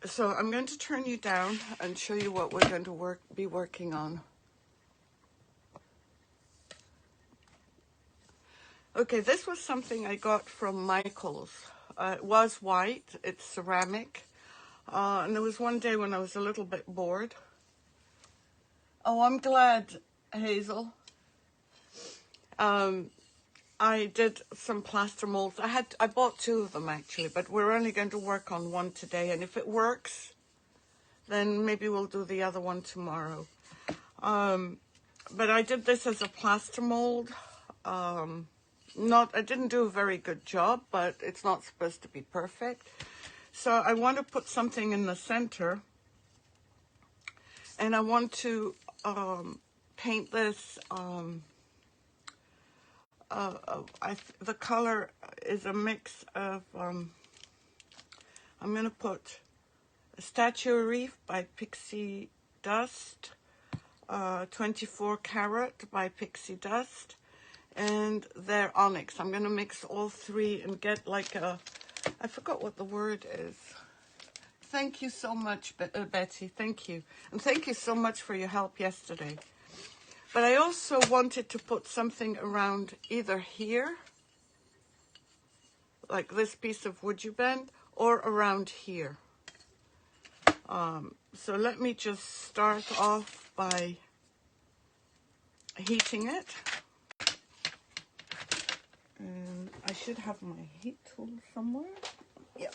So I'm going to turn you down and show you what we're going to be working on. Okay, this was something I got from Michael's. It was white, it's ceramic. And there was one day when I was a little bit bored. Oh, I'm glad, Hazel. I did some plaster molds. I bought 2 of them actually, but we're only going to work on one today. And if it works, then maybe we'll do the other one tomorrow. But I did this as a plaster mold. I didn't do a very good job, but it's not supposed to be perfect. So I want to put something in the center, and I want to paint this. The color is a mix of, I'm going to put a Statue Reef by Pixie Dust, 24 Carat by Pixie Dust, and their Onyx. I'm going to mix all 3 and get like I forgot what the word is. Thank you so much, Betty. Thank you. And thank you so much for your help yesterday. But I also wanted to put something around either here, like this piece of WoodUBend, or around here. So let me just start off by heating it. And I should have my heat tool somewhere. Yeah.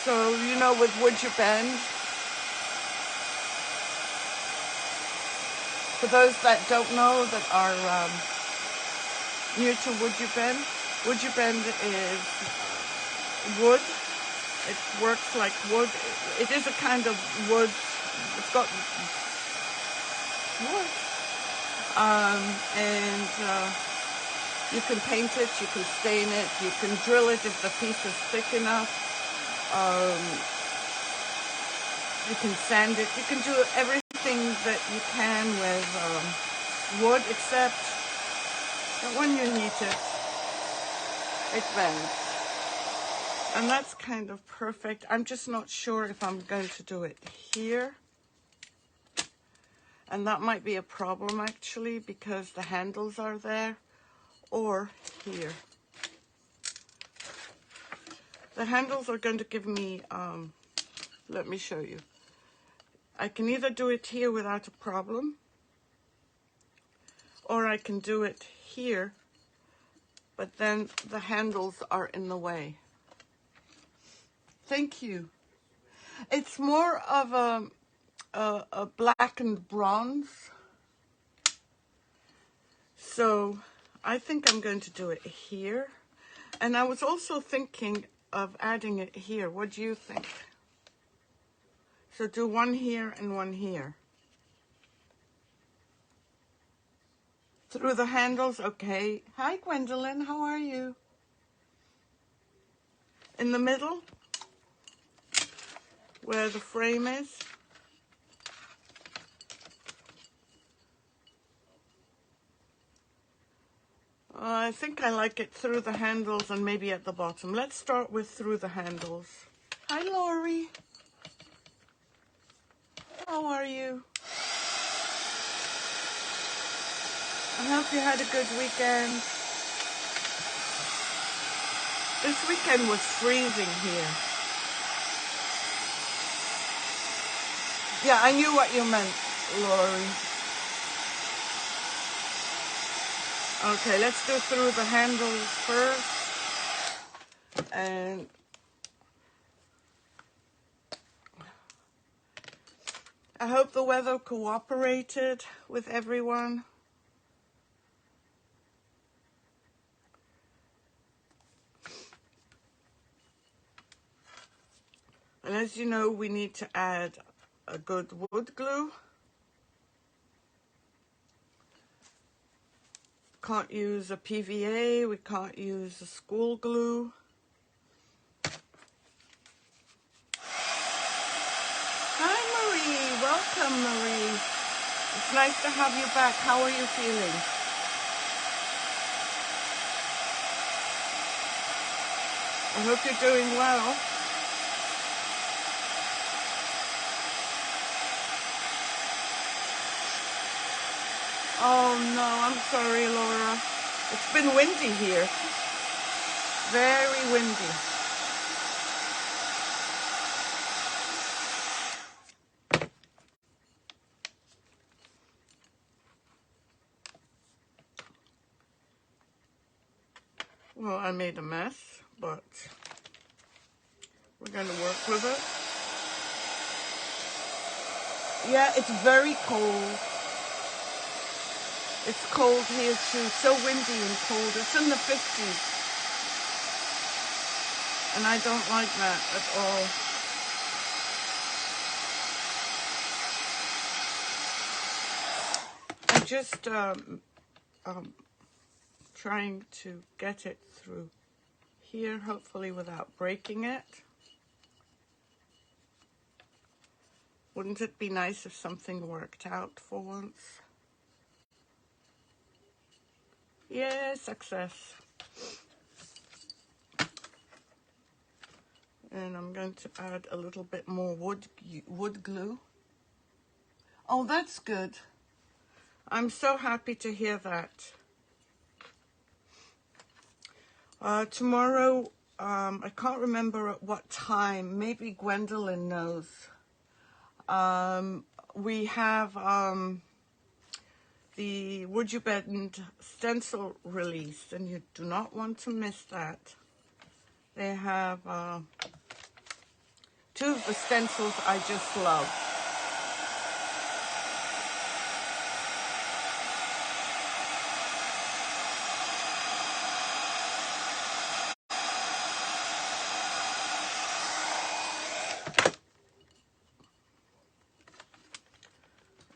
So, you know, with WoodUBend, for those that don't know, that are new to WoodUBend, WoodUBend is wood. It works like wood. It is a kind of wood. It's got wood. You can paint it, you can stain it, you can drill it if the piece is thick enough. You can sand it. You can do everything that you can with wood, except that when you heat it, it bends. And that's kind of perfect. I'm just not sure if I'm going to do it here. And that might be a problem actually, because the handles are there, or here. The handles are going to give me, let me show you. I can either do it here without a problem, or I can do it here, but then the handles are in the way. Thank you. It's more of a black and bronze. So I think I'm going to do it here. And I was also thinking of adding it here. What do you think? So do one here and one here. Through the handles, okay. Hi, Gwendolyn, how are you? In the middle, where the frame is. I think I like it through the handles and maybe at the bottom. Let's start with through the handles. Hi, Lori. How are you? I hope you had a good weekend. This weekend was freezing here. Yeah, I knew what you meant, Lori. Okay, let's go through the handles first. And I hope the weather cooperated with everyone. And as you know, we need to add a good wood glue. Can't use a PVA, we can't use a school glue. Hi Marie, welcome Marie. It's nice to have you back. How are you feeling? I hope you're doing well. Oh no, I'm sorry, Laura. It's been windy here. Very windy. Well, I made a mess, but we're going to work with it. Yeah, it's very cold. It's cold here too, so windy and cold. It's in the 50s. And I don't like that at all. I'm just trying to get it through here, hopefully without breaking it. Wouldn't it be nice if something worked out for once? Yeah, success. And I'm going to add a little bit more wood glue. Oh, that's good. I'm so happy to hear that. Tomorrow, I can't remember at what time, maybe Gwendolyn knows. We have the WoodUBend stencil release, and you do not want to miss that. They have two of the stencils I just love.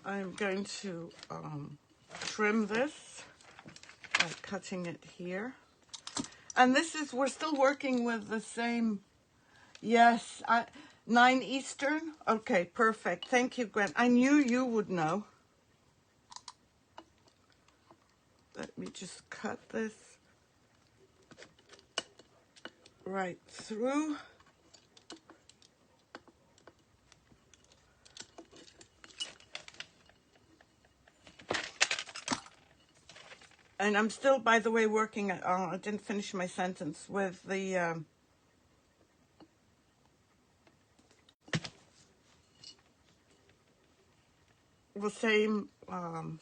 I'm going to trim this by cutting it here. And this is, we're still working with the same, yes, 9 Eastern. Okay, perfect. Thank you, Gwen. I knew you would know. Let me just cut this right through. And I'm still, by the way, working, I didn't finish my sentence, with the same, oh,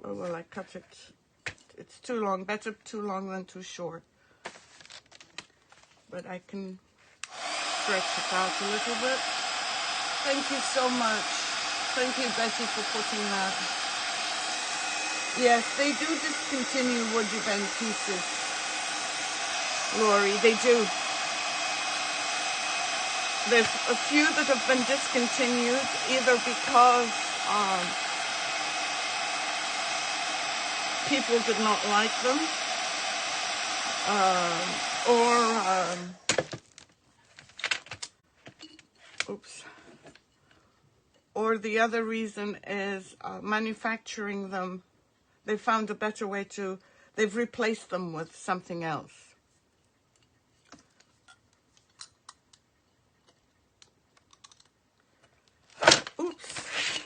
well, I cut it, it's too long, better too long than too short. But I can stretch it out a little bit. Thank you so much. Thank you, Betty, for putting that. Yes, they do discontinue WoodUBend pieces, Lori, they do. There's a few that have been discontinued, either because people did not like them, or the other reason is manufacturing them. They found a better way to, they've replaced them with something else. Oops.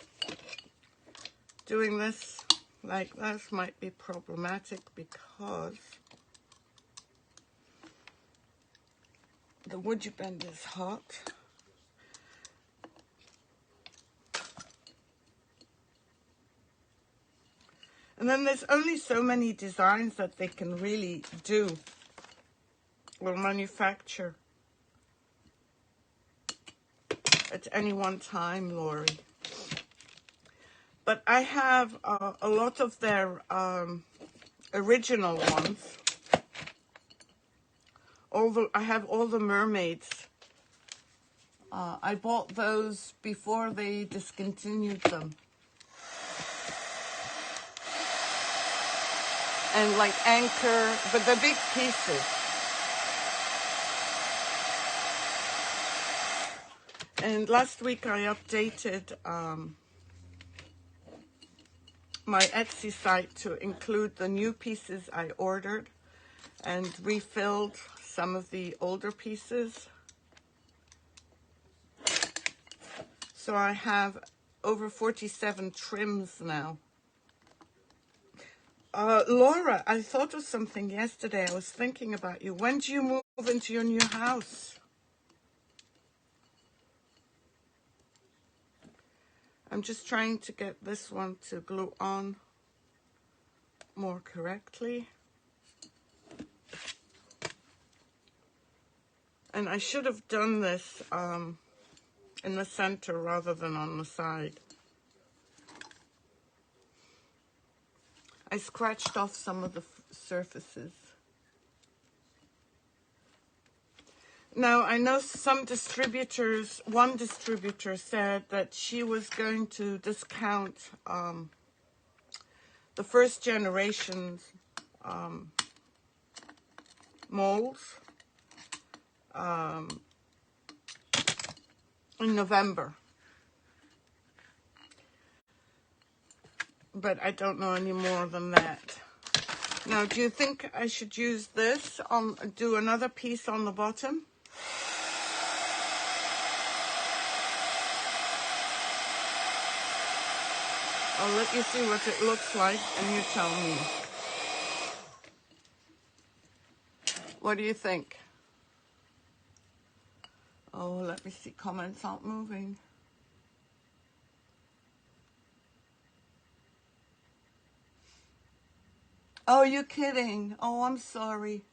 Doing this like this might be problematic because the WoodUBend is hot. And then there's only so many designs that they can really do or manufacture at any one time, Lori. But I have a lot of their original ones. I have all the mermaids. I bought those before they discontinued them. And like Anchor, but they're big pieces. And last week I updated my Etsy site to include the new pieces I ordered and refilled some of the older pieces. So I have over 47 trims now. Laura, I thought of something yesterday. I was thinking about you. When do you move into your new house? I'm just trying to get this one to glue on more correctly. And I should have done this in the center rather than on the side. I scratched off some of the surfaces. Now, I know some distributors, one distributor said that she was going to discount the first generation's molds in November. But I don't know any more than that. Now, do you think I should use this do another piece on the bottom? I'll let you see what it looks like and you tell me. What do you think? Oh, let me see. Comments aren't moving. Oh, you're kidding. Oh, I'm sorry.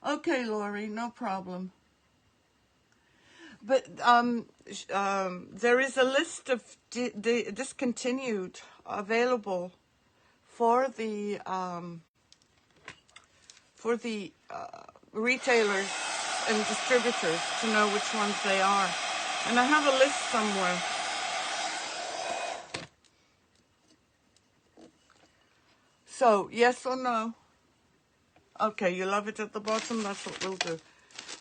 Okay, Lori, no problem. But there is a list of discontinued available for the retailers and distributors to know which ones they are. And I have a list somewhere. So, yes or no? Okay, you love it at the bottom, that's what we'll do.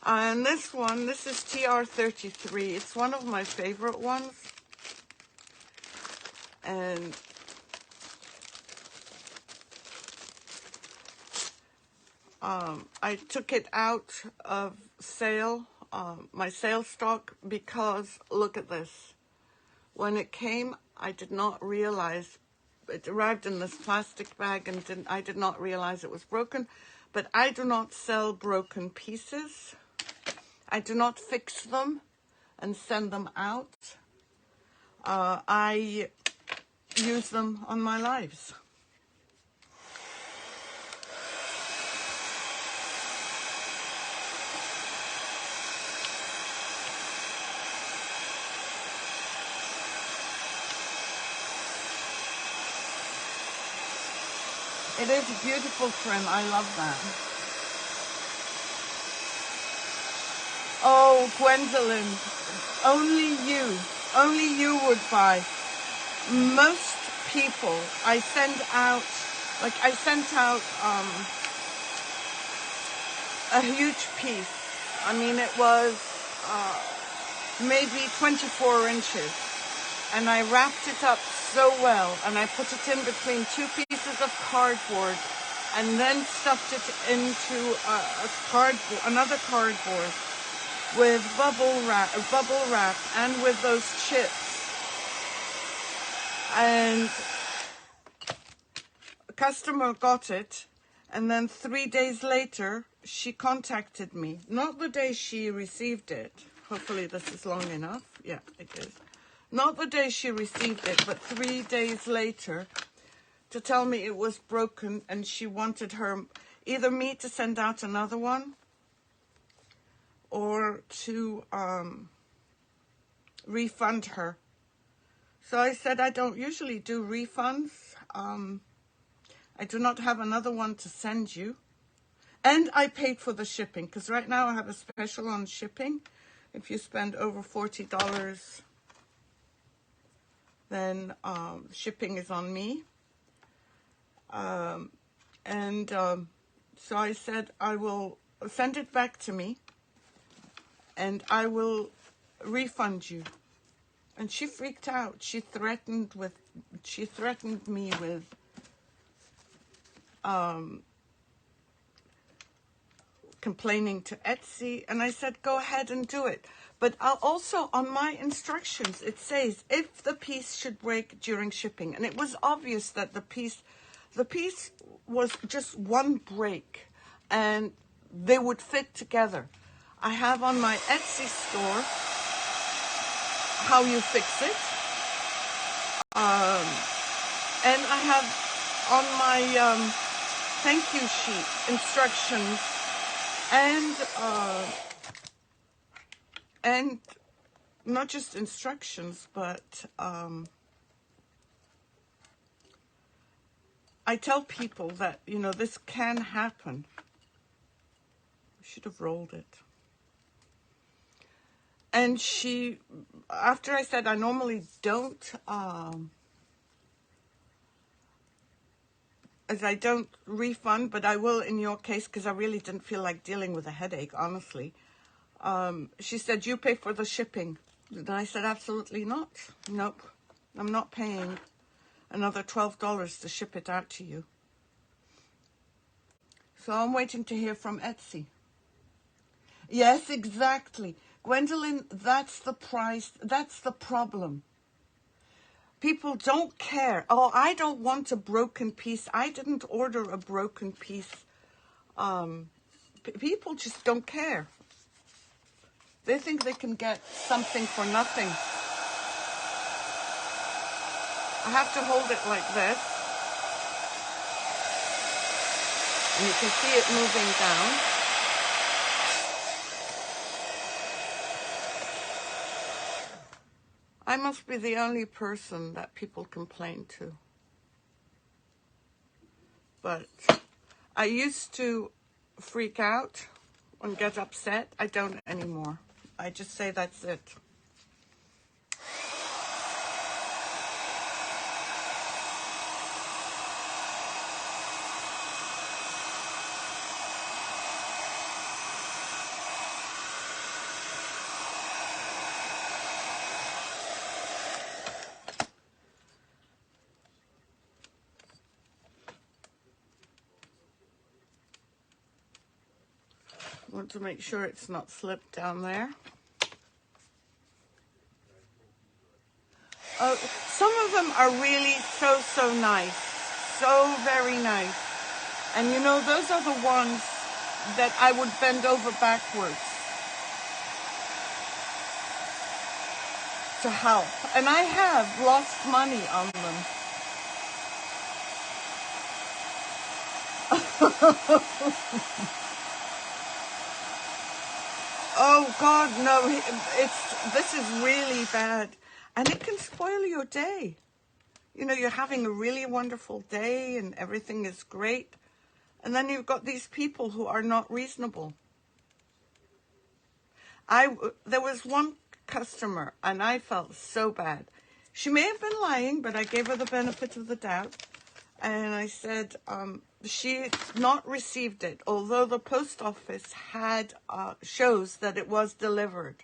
And this one, this is TR33. It's one of my favorite ones. And I took it out of sale, my sale stock, because look at this. When it came, I did not realize, it arrived in this plastic bag and I did not realize it was broken. But I do not sell broken pieces. I do not fix them and send them out. I use them on my lives. It is a beautiful trim. I love that. Oh, Gwendolyn, only you would buy. Most people, I sent out a huge piece. I mean, it was maybe 24 inches. And I wrapped it up so well, and I put it in between two pieces of cardboard, and then stuffed it into another cardboard with bubble wrap, and with those chips. And a customer got it, and then 3 days later, she contacted me. Not the day she received it. Hopefully this is long enough. Yeah, it is. Not the day she received it, but 3 days later to tell me it was broken, and she wanted either me to send out another one or to refund her. So I said I don't usually do refunds. I do not have another one to send you. And I paid for the shipping, because right now I have a special on shipping. If you spend over $40, then shipping is on me. So I said I will send it back to me, and I will refund you. And she freaked out. She threatened me with complaining to Etsy, and I said, go ahead and do it. But also on my instructions, it says if the piece should break during shipping, and it was obvious that the piece was just one break, and they would fit together. I have on my Etsy store how you fix it, and I have on my thank you sheet instructions, and not just instructions, but I tell people that, you know, this can happen. I should have rolled it. And she, after I said I normally don't, as I don't refund, but I will in your case, because I really didn't feel like dealing with a headache, honestly. She said, you pay for the shipping. And I said, absolutely not. Nope. I'm not paying another $12 to ship it out to you. So I'm waiting to hear from Etsy. Yes, exactly. Gwendolyn, that's the price. That's the problem. People don't care. Oh, I don't want a broken piece. I didn't order a broken piece. People just don't care. They think they can get something for nothing. I have to hold it like this. And you can see it moving down. I must be the only person that people complain to. But I used to freak out and get upset. I don't anymore. I just say that's it. I want to make sure it's not slipped down there. Oh, some of them are really so nice. So very nice. And you know, those are the ones that I would bend over backwards to help. And I have lost money on them. Oh God, no, this is really bad. And it can spoil your day. You know, you're having a really wonderful day and everything is great. And then you've got these people who are not reasonable. There was one customer and I felt so bad. She may have been lying, but I gave her the benefit of the doubt. And I said, she had not received it, although the post office had shows that it was delivered.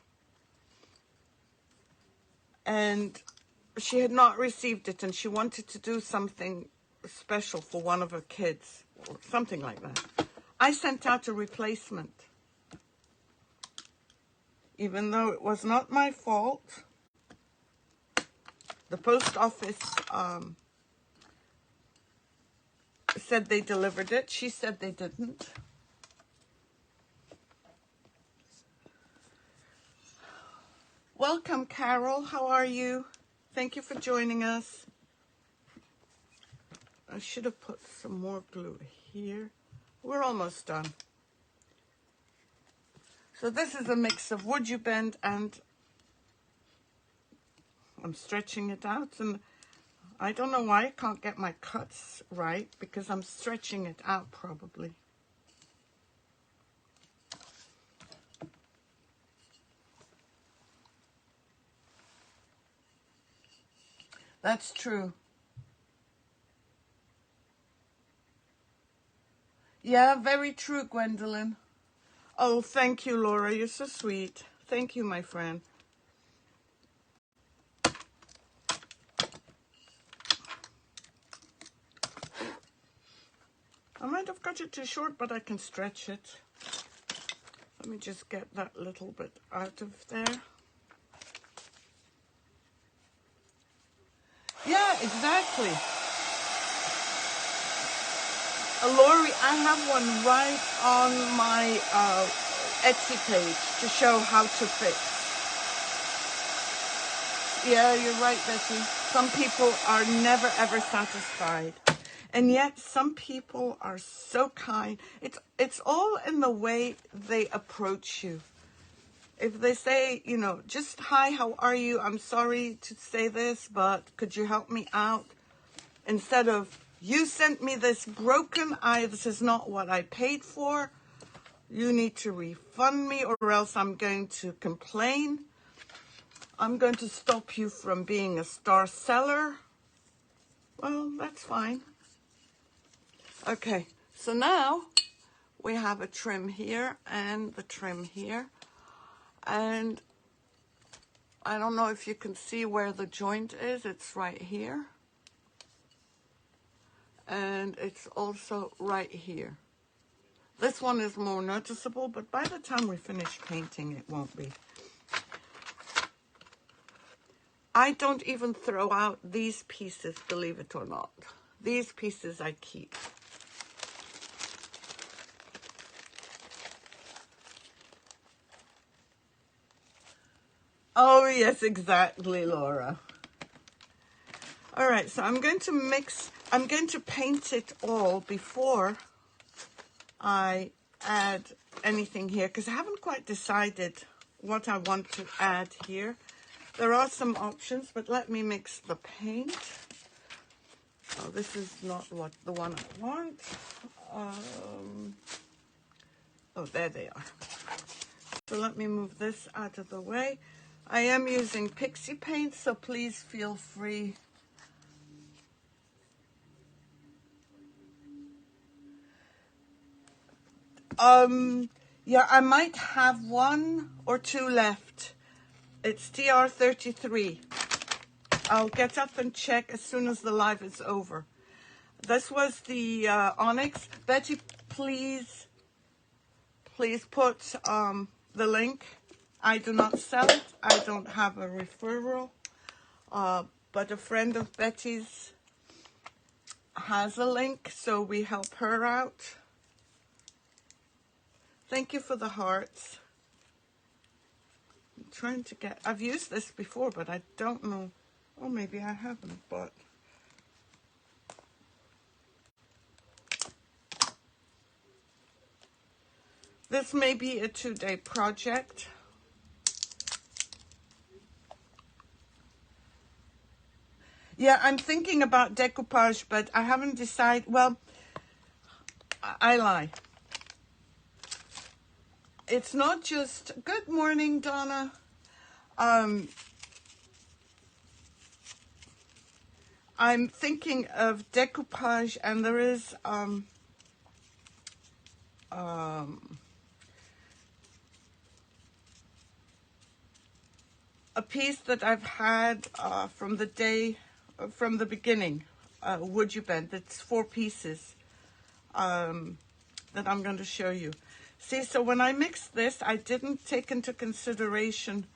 And she had not received it, and she wanted to do something special for one of her kids, or something like that. I sent out a replacement. Even though it was not my fault, the post office said they delivered it. She said they didn't. Welcome, Carol. How are you? Thank you for joining us. I should have put some more glue here. We're almost done. So this is a mix of WoodUBend, and I'm stretching it out, and I don't know why I can't get my cuts right, because I'm stretching it out probably. That's true. Yeah, very true, Gwendolyn. Oh, thank you, Laura. You're so sweet. Thank you, my friend. might have cut it too short, but I can stretch it. Let me just get that little bit out of there. Yeah, exactly. Lori, I have one right on my Etsy page to show how to fix. Yeah, you're right, Betty. Some people are never ever satisfied. And yet some people are so kind. It's all in the way they approach you. If they say, you know, just hi, how are you? I'm sorry to say this, but could you help me out? Instead of, you sent me this broken eye, this is not what I paid for. You need to refund me or else I'm going to complain. I'm going to stop you from being a star seller. Well, that's fine. Okay, so now we have a trim here and the trim here. And I don't know if you can see where the joint is. It's right here. And it's also right here. This one is more noticeable, but by the time we finish painting, it won't be. I don't even throw out these pieces, believe it or not. These pieces I keep. Oh, yes, exactly, Laura. All right, so I'm going to paint it all before I add anything here, because I haven't quite decided what I want to add here. There are some options, but let me mix the paint. Oh, this is not the one I want. Oh, there they are. So let me move this out of the way. I am using Pixie paint, so please feel free. Yeah, I might have 1 or 2 left. It's TR33. I'll get up and check as soon as the live is over. This was the Onyx. Betty, please put the link. I do not sell it. I don't have a referral. But a friend of Betty's has a link, so we help her out. Thank you for the hearts. I'm trying to get, I've used this before, but I don't know. Oh, maybe I haven't, but. This may be a 2-day project. Yeah, I'm thinking about decoupage, but I haven't decided. Well, I lie. It's not just, good morning, Donna. I'm thinking of decoupage, and there is a piece that I've had from the beginning, WoodUBend. It's 4 pieces that I'm going to show you. See, so when I mixed this, I didn't take into consideration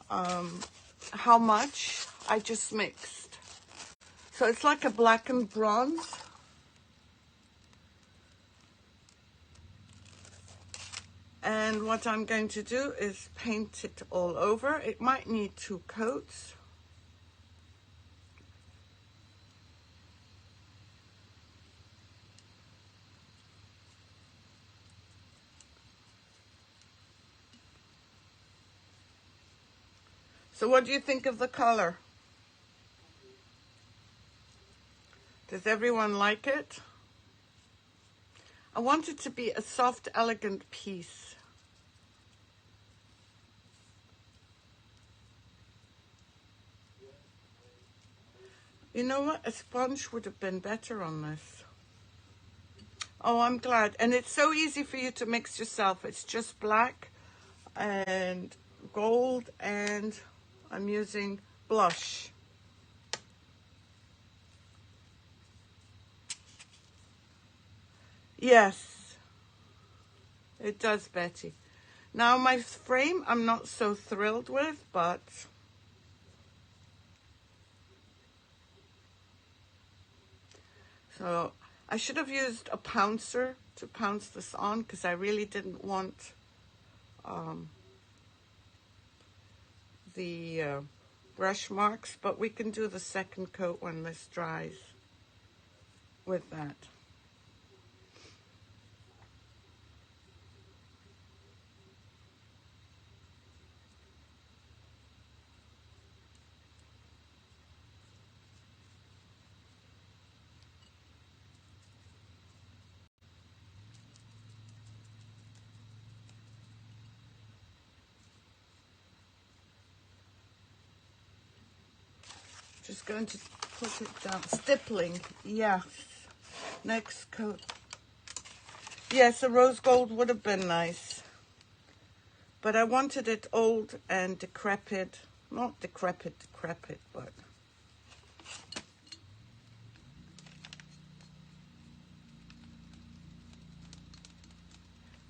how much. I just mixed. So it's like a black and bronze. And what I'm going to do is paint it all over. It might need 2 coats. So what do you think of the color? Does everyone like it? I want it to be a soft, elegant piece. You know what? A sponge would have been better on this. Oh, I'm glad. And it's so easy for you to mix yourself. It's just black and gold, and I'm using blush. Yes, it does, Betty. Now my frame I'm not so thrilled with, but so I should have used a pouncer to pounce this on because I really didn't want the brush marks, but we can do the second coat when this dries with that. Just going to put it down. Stippling, yes. Next coat. Yes, a rose gold would have been nice. But I wanted it old and decrepit. Not decrepit, but...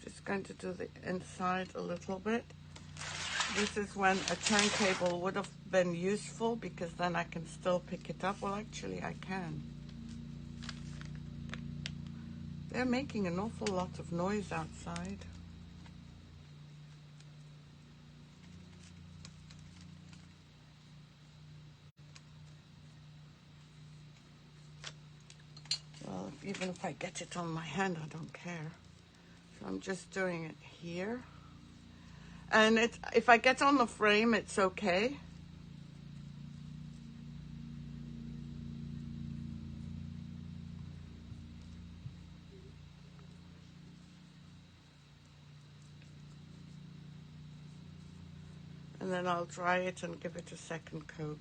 Just going to do the inside a little bit. This is when a turntable would have been useful because then I can still pick it up. Well, actually, I can. They're making an awful lot of noise outside. Well, even if I get it on my hand, I don't care. So I'm just doing it here. And if I get on the frame, it's okay. And then I'll dry it and give it a second coat.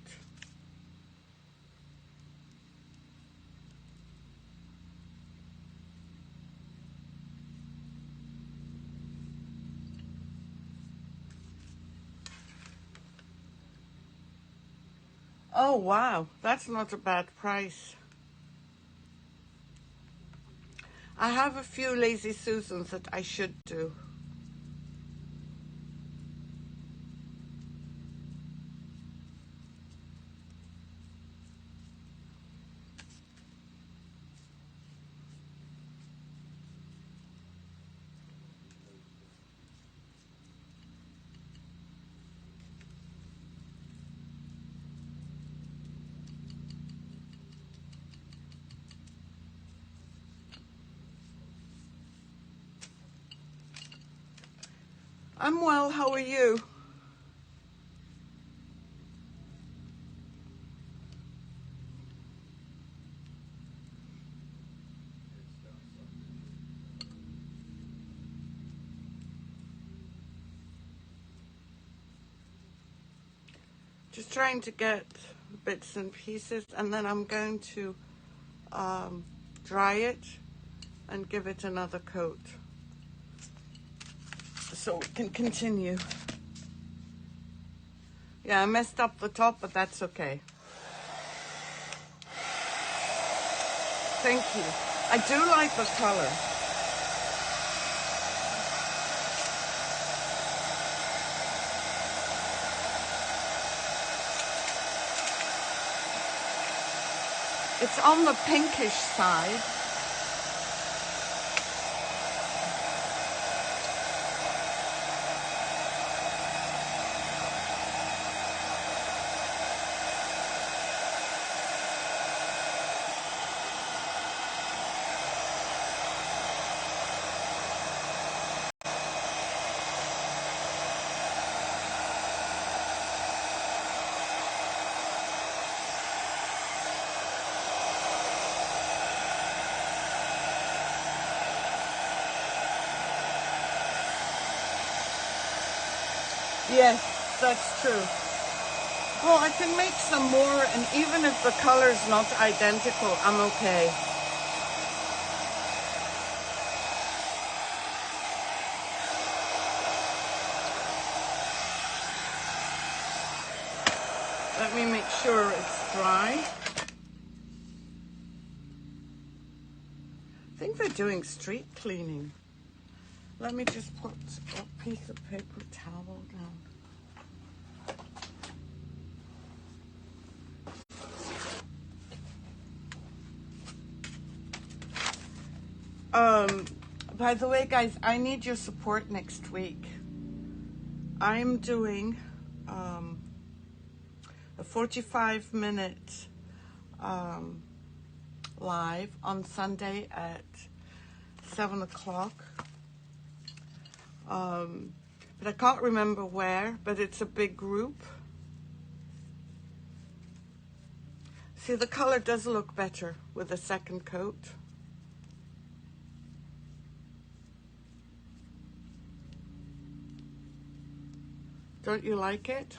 Oh, wow. That's not a bad price. I have a few Lazy Susans that I should do. I'm well, how are you? Just trying to get bits and pieces, and then I'm going to dry it and give it another coat so we can continue. Yeah, I messed up the top, but that's okay. Thank you. I do like the color. It's on the pinkish side. Yes, that's true. Well, I can make some more, and even if the color's not identical, I'm okay. Let me make sure it's dry. I think we're doing street cleaning. Let me just put a piece of paper towel down. By the way, guys, I need your support next week. I'm doing a 45-minute live on Sunday at 7 o'clock. But I can't remember where, but it's a big group. See, the color does look better with a second coat. Don't you like it?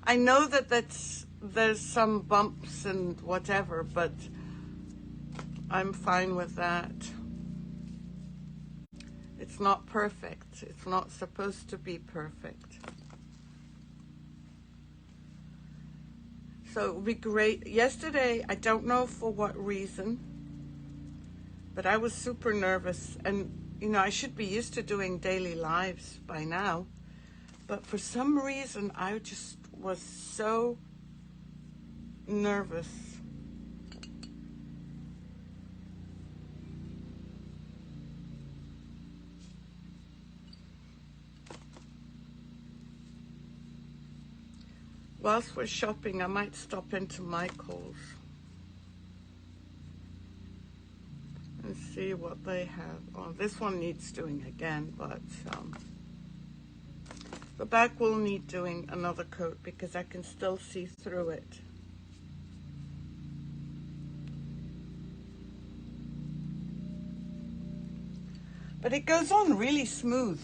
I know that there's some bumps and whatever, but I'm fine with that. It's not perfect. It's not supposed to be perfect. So it would be great. Yesterday, I don't know for what reason, but I was super nervous. And, you know, I should be used to doing daily lives by now. But for some reason, I just was so nervous. Whilst we're shopping, I might stop into Michael's and see what they have. Oh, this one needs doing again, but the back will need doing another coat because I can still see through it. But it goes on really smooth.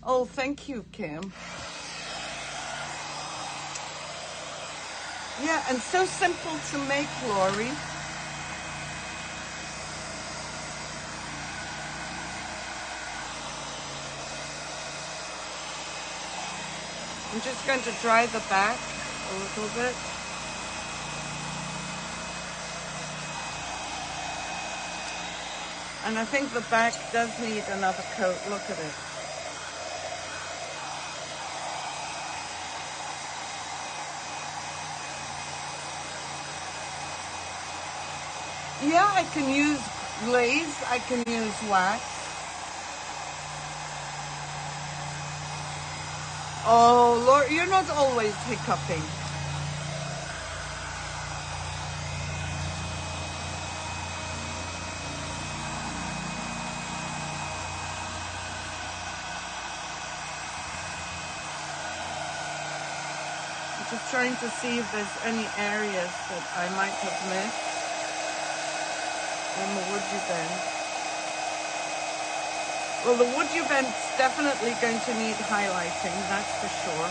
Oh, thank you, Kim. Yeah, and so simple to make, Lori. I'm just going to dry the back a little bit. And I think the back does need another coat. Look at it. Yeah, I can use glaze. I can use wax. Oh, Lord, you're not always hiccuping. I'm just trying to see if there's any areas that I might have missed on the WoodUBend. Well, the WoodUBend's definitely going to need highlighting, that's for sure.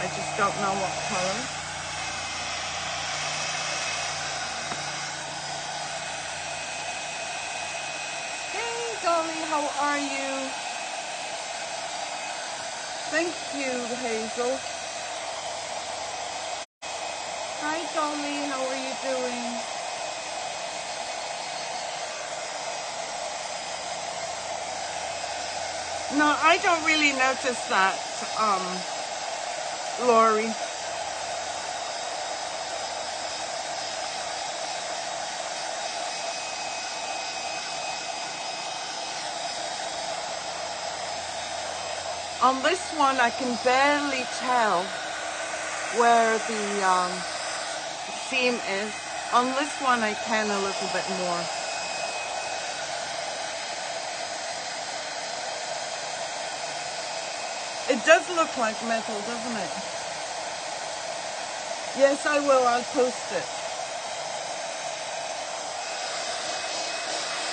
I just don't know what color. Hey, Dolly, how are you? Thank you, Hazel. Hi, Dolly, how are you doing? No, I don't really notice that, Lori. On this one, I can barely tell where the seam is. On this one, I can a little bit more. It does look like metal, doesn't it? Yes, I will. I'll post it.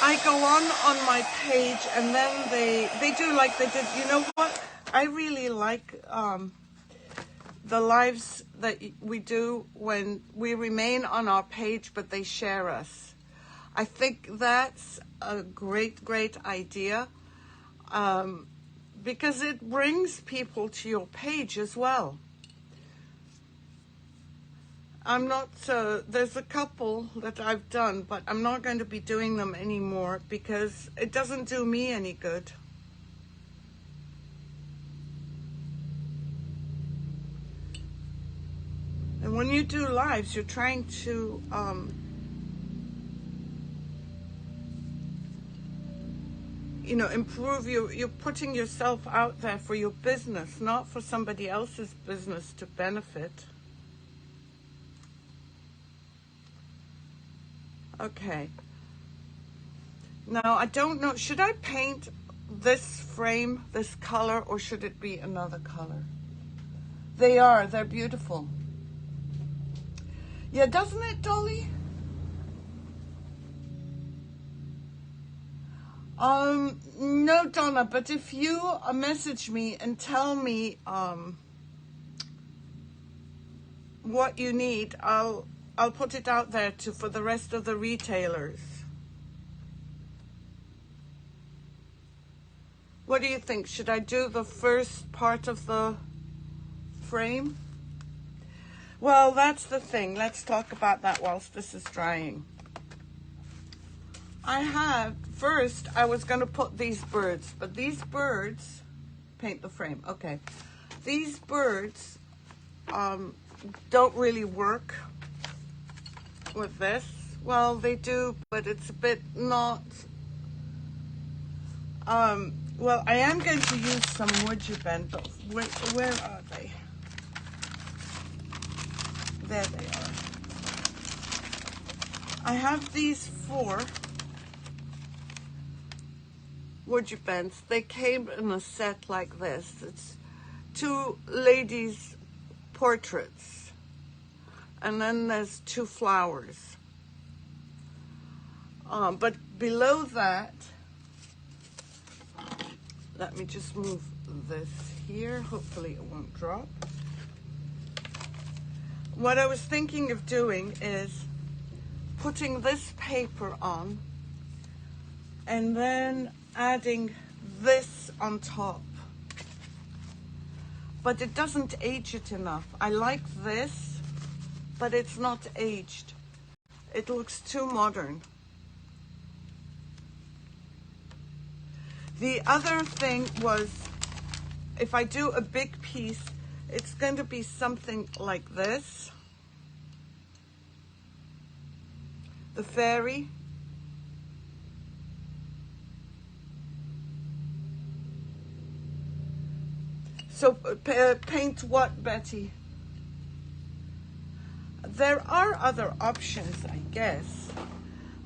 I go on my page, and then they do like they did. You know what? I really like the lives that we do when we remain on our page, but they share us. I think that's a great idea. Because it brings people to your page as well. I'm not, there's a couple that I've done, but I'm not going to be doing them anymore because it doesn't do me any good. And when you do lives, you're trying to, you know, improve you're putting yourself out there for your business, not for somebody else's business to benefit. Okay. Now, I don't know, should I paint this frame, this color, or should it be another color? They're beautiful. Yeah, doesn't it, Dolly? No, Donna, but if you message me and tell me what you need, I'll put it out there for the rest of the retailers. What do you think? Should I do the first part of the frame? Well, that's the thing. Let's talk about that whilst this is drying. First, I was going to put these birds, but these birds, paint the frame, okay. These birds don't really work with this. Well, they do, but it's a bit not, well, I am going to use some WoodUBend, but where are they? There they are. I have these 4 WoodUBends. They came in a set like this. It's 2 ladies' portraits, and then there's 2 flowers. But below that, let me just move this here. Hopefully it won't drop. What I was thinking of doing is putting this paper on and then adding this on top. But it doesn't age it enough. I like this, but it's not aged. It looks too modern. The other thing was, if I do a big piece, it's going to be something like this. The fairy. So paint what, Betty? There are other options, I guess.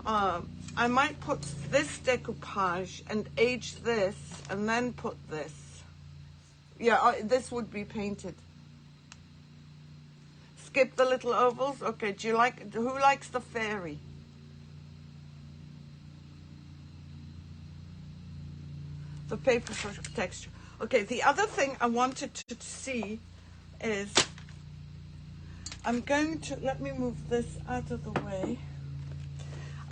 I might put this decoupage and age this and then put this. Yeah, this would be painted. Skip the little ovals. Okay, who likes the fairy? The paper for texture. Okay, the other thing I wanted to see is, I'm going to, let me move this out of the way.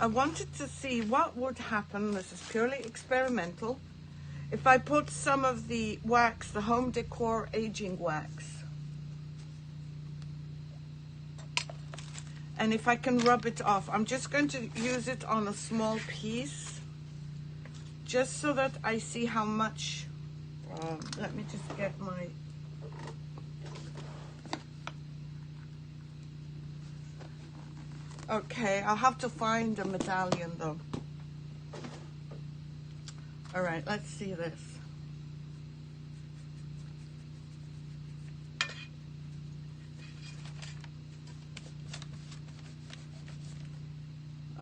I wanted to see what would happen, this is purely experimental, if I put some of the wax, the home decor aging wax. And if I can rub it off. I'm just going to use it on a small piece, just so that I see how much. Let me just get my... Okay, I'll have to find a medallion though. All right, let's see this.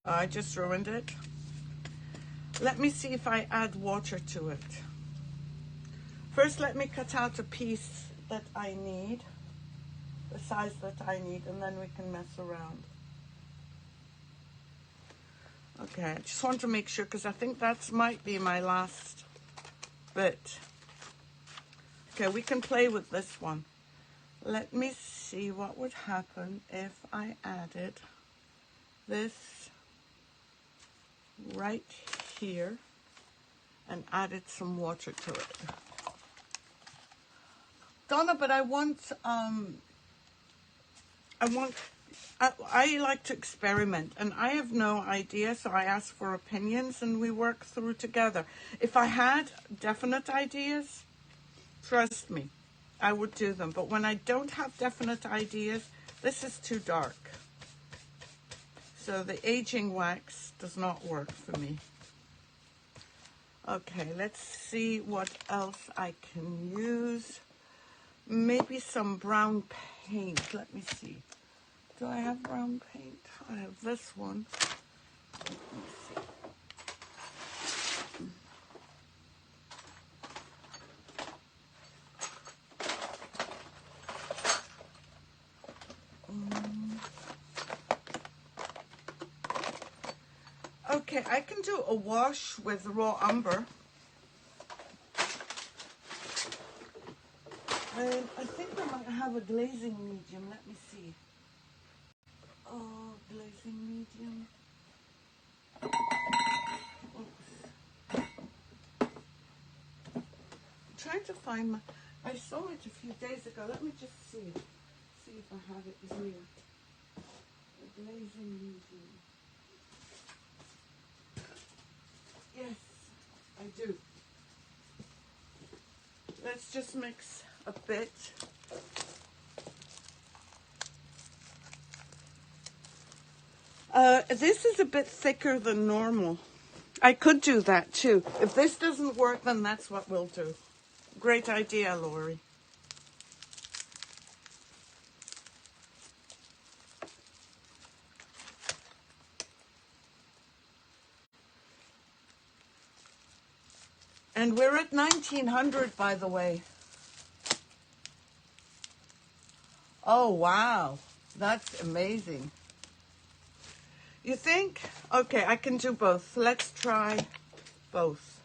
I just ruined it. Let me see if I add water to it. First, let me cut out a piece that I need, the size that I need, and then we can mess around. Okay, I just want to make sure, because I think that might be my last bit. Okay, we can play with this one. Let me see what would happen if I added this right here and added some water to it. Donna, but I want I like to experiment, and I have no idea, so I ask for opinions and we work through together. If I had definite ideas, trust me, I would do them. But when I don't have definite ideas, this is too dark. So the aging wax does not work for me. Okay, let's see what else I can use. Maybe some brown paint. Let me see. Do I have brown paint? I have this one. Let me see. Okay, I can do a wash with raw umber. And I think I might have a glazing medium. Let me see. Oh, glazing medium. Oops. I'm trying to find my... I saw it a few days ago. Let me just see. See if I have it here. The glazing medium. Yes, I do. Let's just mix a bit. This is a bit thicker than normal. I could do that too. If this doesn't work, then that's what we'll do. Great idea, Lori. And we're at 1900, by the way. Oh, wow. That's amazing. You think? Okay, I can do both. Let's try both.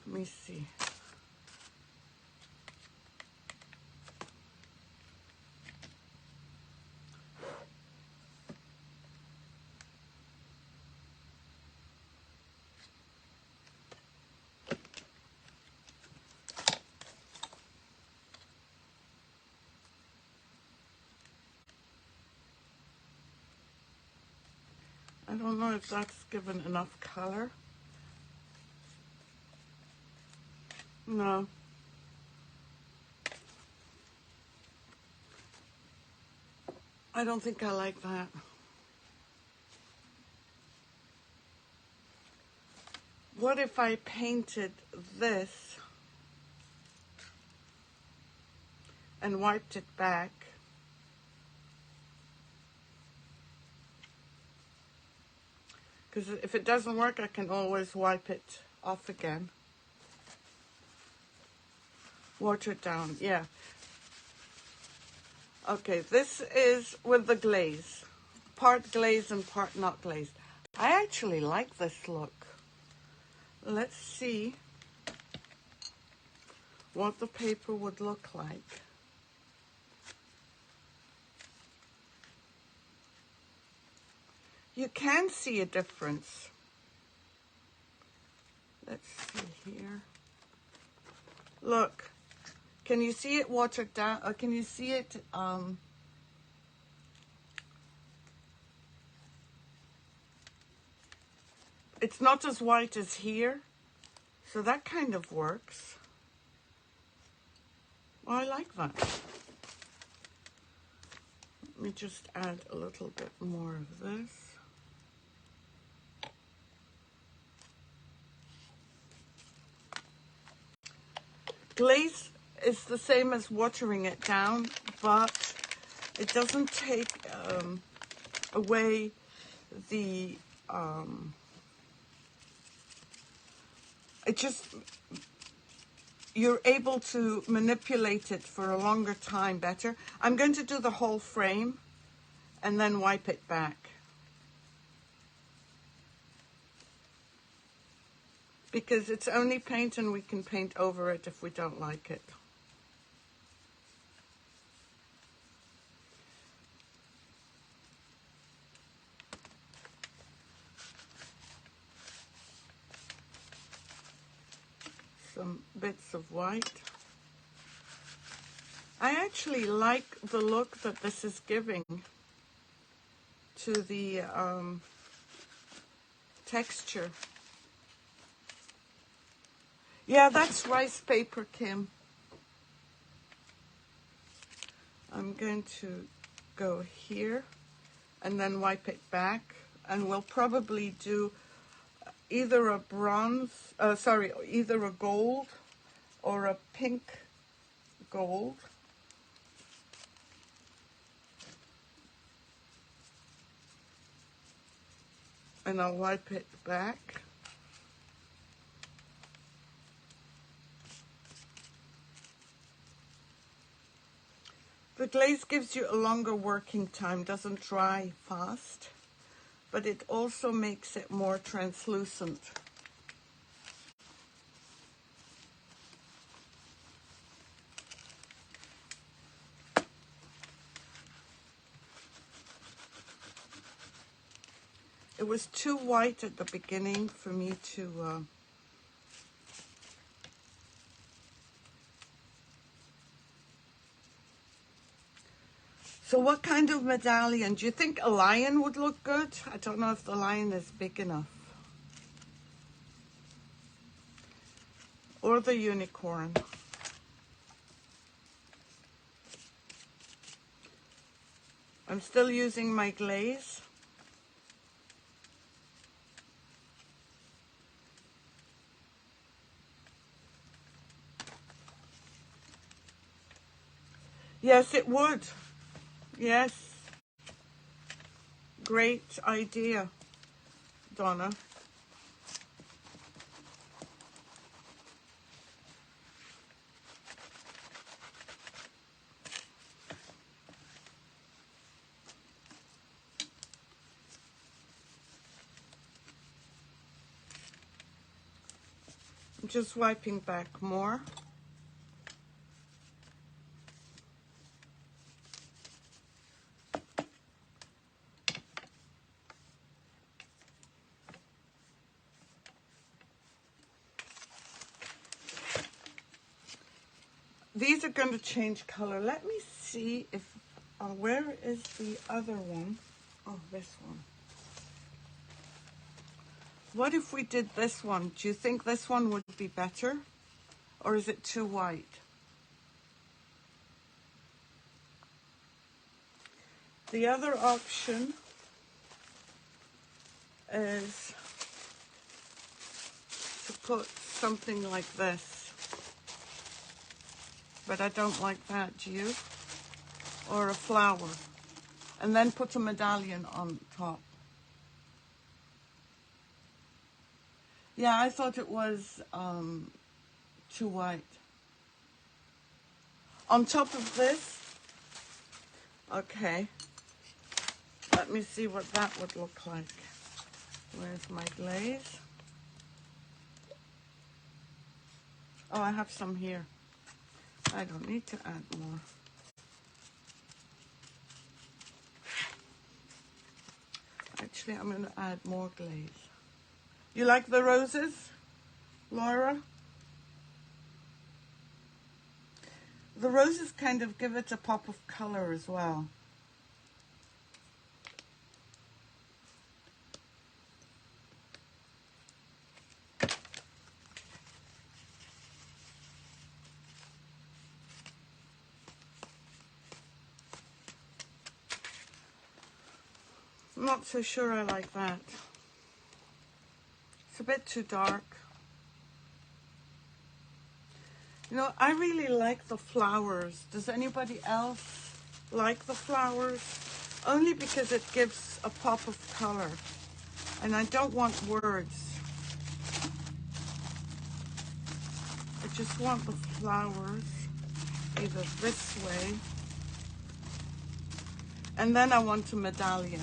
Let me see. I don't know if that's given enough color. No. I don't think I like that. What if I painted this and wiped it back? Because if it doesn't work, I can always wipe it off again. Water it down, yeah. Okay, this is with the glaze. Part glaze and part not glazed. I actually like this look. Let's see what the paper would look like. You can see a difference. Let's see here. Look, can you see it watered down? Or can you see it? It's not as white as here, so that kind of works. Well, I like that. Let me just add a little bit more of this. Glaze is the same as watering it down, but it doesn't take away the, it just, you're able to manipulate it for a longer time better. I'm going to do the whole frame and then wipe it back. Because it's only paint and we can paint over it if we don't like it. some bits of white. I actually like the look that this is giving to the texture. Yeah, that's rice paper, Kim. I'm going to go here and then wipe it back, and we'll probably do either a bronze, either a gold or a pink gold. And I'll wipe it back. The glaze gives you a longer working time, doesn't dry fast, but it also makes it more translucent. It was too white at the beginning for me to So what kind of medallion? Do you think a lion would look good? I don't know if the lion is big enough. Or the unicorn. I'm still using my glaze. Yes, it would. Yes. Great idea, Donna. I'm just wiping back more. These are going to change color. Let me see if, where is the other one? Oh, this one. What if we did this one? Do you think this one would be better? Or is it too white? The other option is to put something like this. But I don't like that, do you? Or a flower. And then put a medallion on top. Yeah, I thought it was too white. On top of this, okay. Let me see what that would look like. Where's my glaze? Oh, I have some here. I don't need to add more. Actually, I'm going to add more glaze. You like the roses, Laura? The roses kind of give it a pop of color as well. I'm not so sure I like that. It's a bit too dark. You know, I really like the flowers. Does anybody else like the flowers? Only because it gives a pop of color. And I don't want words. I just want the flowers either this way. And then I want a medallion.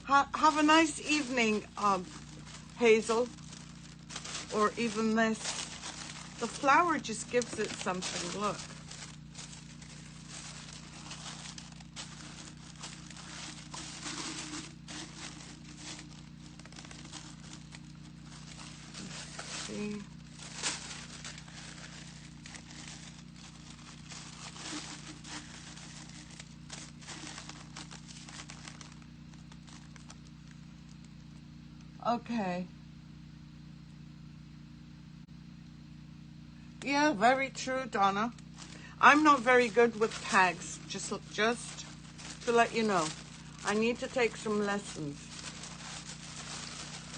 Have a nice evening, Hazel. Or even this. The flower just gives it something, look. See? Okay. Yeah, very true, Donna. I'm not very good with tags, just to let you know. I need to take some lessons.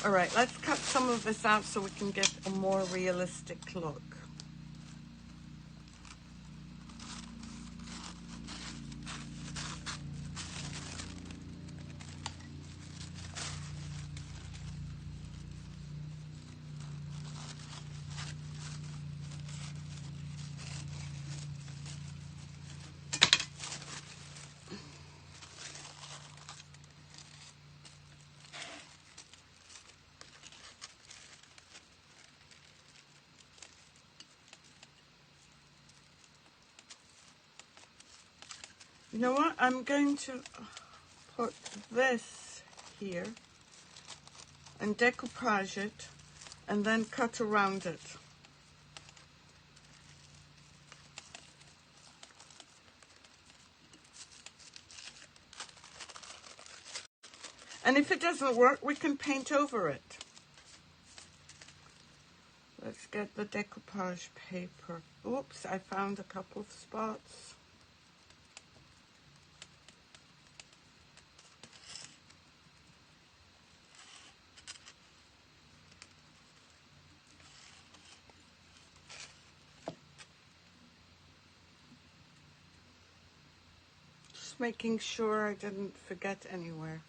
All right, let's cut some of this out so we can get a more realistic look. You know what? I'm going to put this here and decoupage it and then cut around it. And if it doesn't work, we can paint over it. Let's get the decoupage paper. Oops, I found a couple of spots. Just making sure I didn't forget anywhere.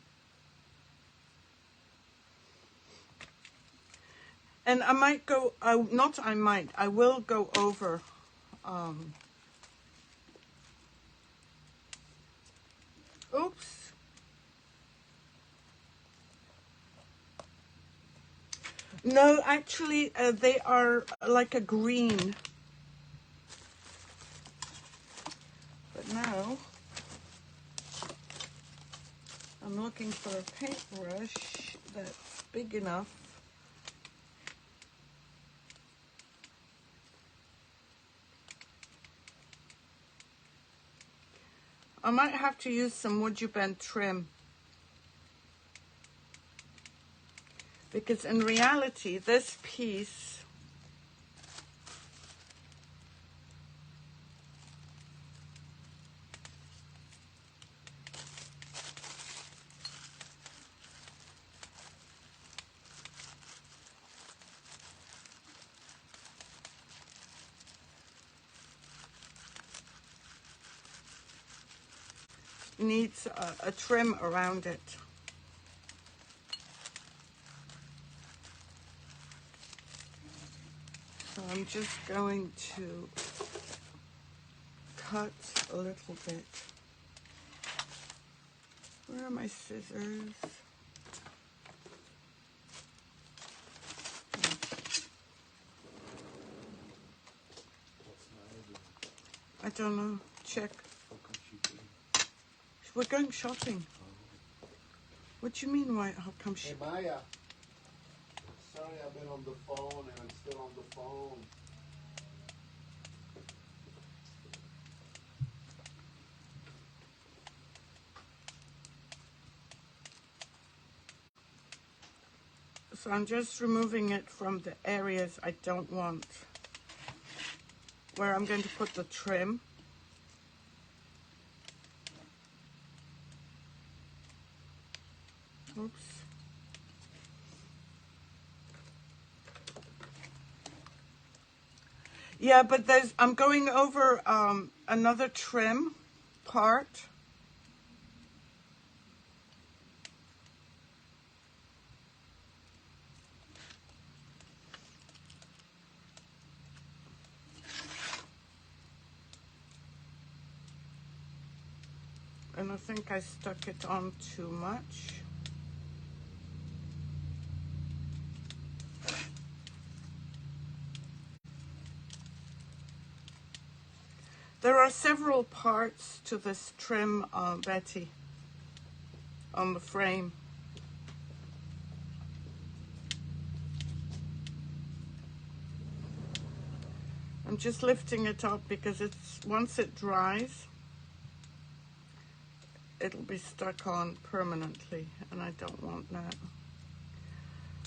And I might go, I will go over oops. No, actually, they are like a green. But now, I'm looking for a paintbrush that's big enough. I might have to use some WoodUBend trim. Because in reality, this piece needs a trim around it. So I'm just going to cut a little bit. Where are my scissors? I don't know. Check. We're going shopping. What do you mean, why? How come she... Hey, Maya. Sorry, I've been on the phone and I'm still on the phone. So I'm just removing it from the areas I don't want, where I'm going to put the trim. Oops. Yeah, but I'm going over another trim part. And I think I stuck it on too much. There are several parts to this trim, Betty, on the frame. I'm just lifting it up because it's once it dries, it'll be stuck on permanently, and I don't want that.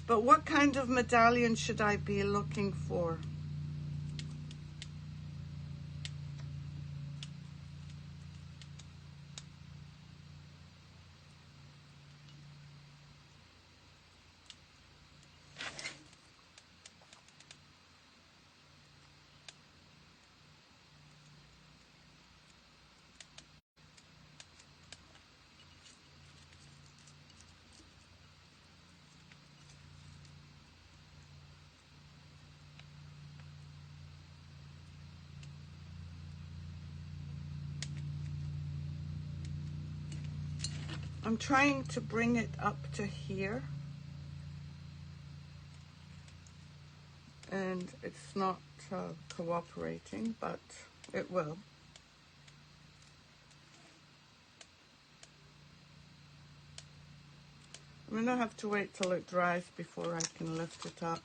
But what kind of medallion should I be looking for? I'm trying to bring it up to here, and it's not cooperating, but it will. I'm gonna have to wait till it dries before I can lift it up.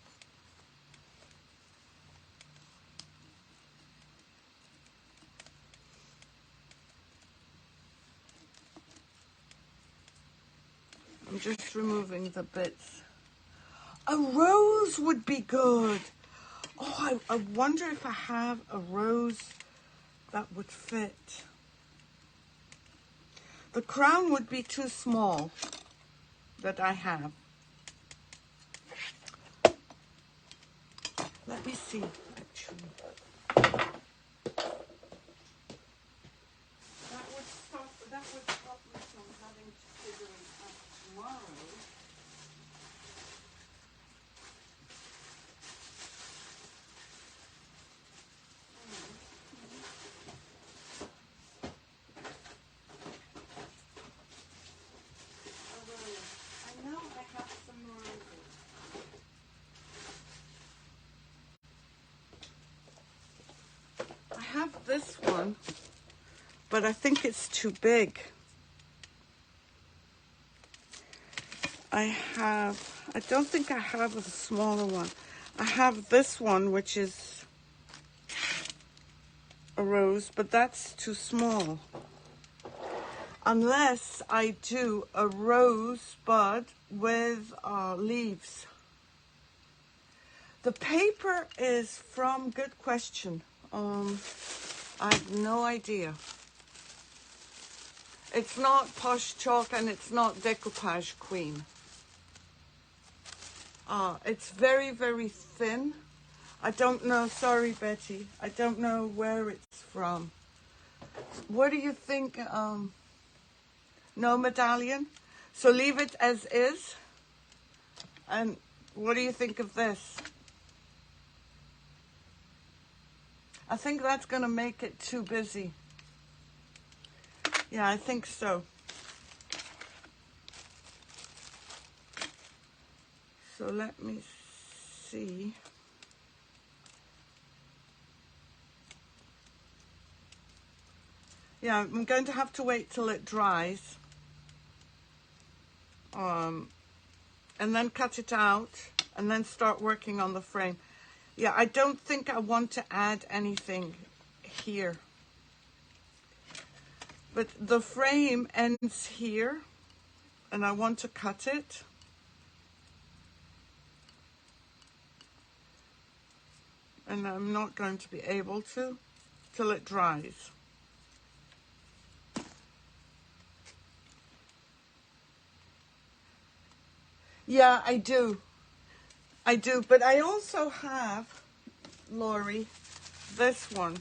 I'm just removing the bits. A rose would be good. Oh, I wonder if I have a rose that would fit. The crown would be too small that I have. Let me see, actually. That would stop me from having to figure it out tomorrow. I know I have some roses. I have this one, but I think it's too big. I don't think I have a smaller one. I have this one, which is a rose, but that's too small. Unless I do a rose bud with leaves. The paper is from, good question. I have no idea. It's not Posh Chalk and it's not Decoupage Queen. It's very, very thin. I don't know, sorry Betty, I don't know where it's from. What do you think? No medallion? So leave it as is. And what do you think of this? I think that's going to make it too busy. Yeah, I think so. So let me see. Yeah, I'm going to have to wait till it dries. And then cut it out and then start working on the frame. Yeah, I don't think I want to add anything here. But the frame ends here and I want to cut it. And I'm not going to be able to till it dries. Yeah, I do. I do, but I also have, Lori, this one.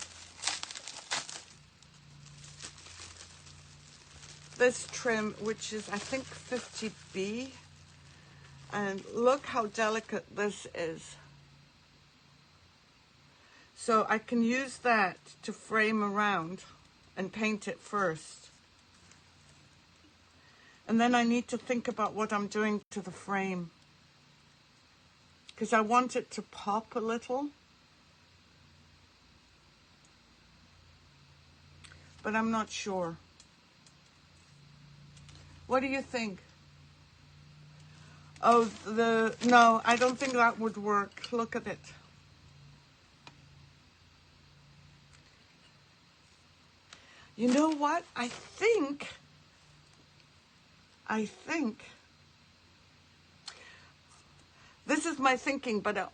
This trim, which is, I think, 50B. And look how delicate this is. So I can use that to frame around and paint it first. And then I need to think about what I'm doing to the frame, because I want it to pop a little. But I'm not sure. What do you think? Oh, no, I don't think that would work. Look at it. You know what? I think this is my thinking, but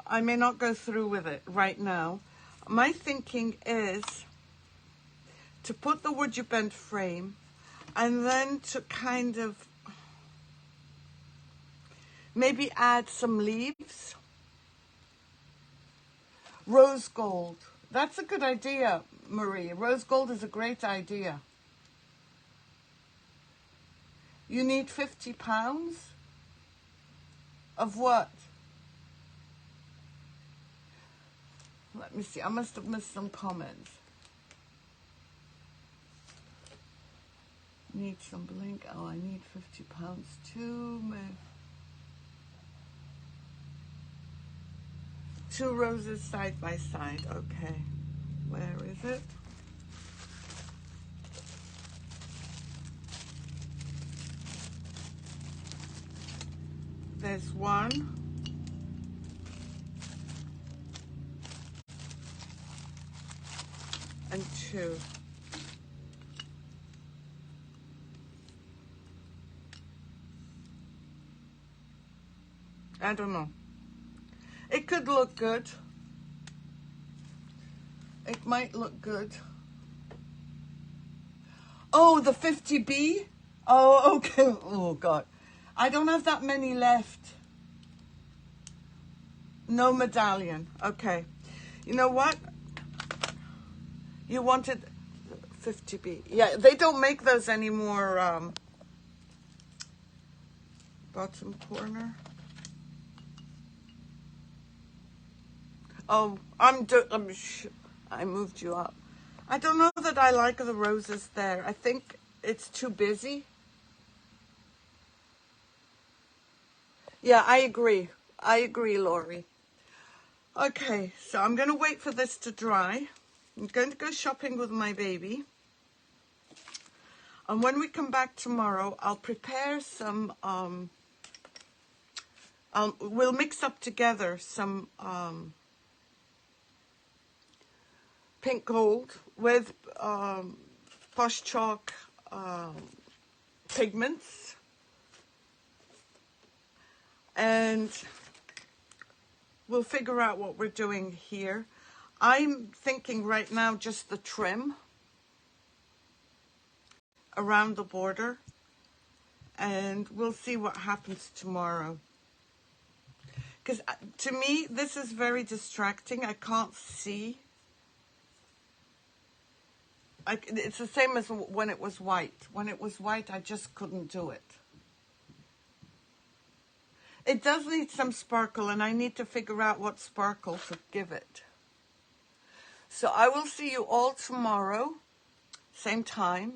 I may not go through with it right now. My thinking is to put the WoodUBend frame and then to kind of maybe add some leaves. Rose gold. That's a good idea, Marie. Rose gold is a great idea. You need 50 pounds of what? Let me see. I must have missed some comments. Need some blink. Oh, I need 50 pounds too. Two roses side by side. Okay. Where is it? There's one. And two. I don't know. It could look good. It might look good. Oh, the 50B? Oh, okay. Oh, God. I don't have that many left. No medallion. Okay. You know what? You wanted 50B. Yeah, they don't make those anymore. Bottom corner. Oh, I moved you up. I don't know that I like the roses there. I think it's too busy. Yeah, I agree. I agree, Laurie. Okay, so I'm going to wait for this to dry. I'm going to go shopping with my baby. And when we come back tomorrow, I'll prepare some, we'll mix up together some pink gold with Posh Chalk pigments. And we'll figure out what we're doing here. I'm thinking right now just the trim around the border. And we'll see what happens tomorrow. Because to me, this is very distracting. I can't see. It's the same as when it was white. When it was white, I just couldn't do it. It does need some sparkle, and I need to figure out what sparkle to give it. So I will see you all tomorrow, same time,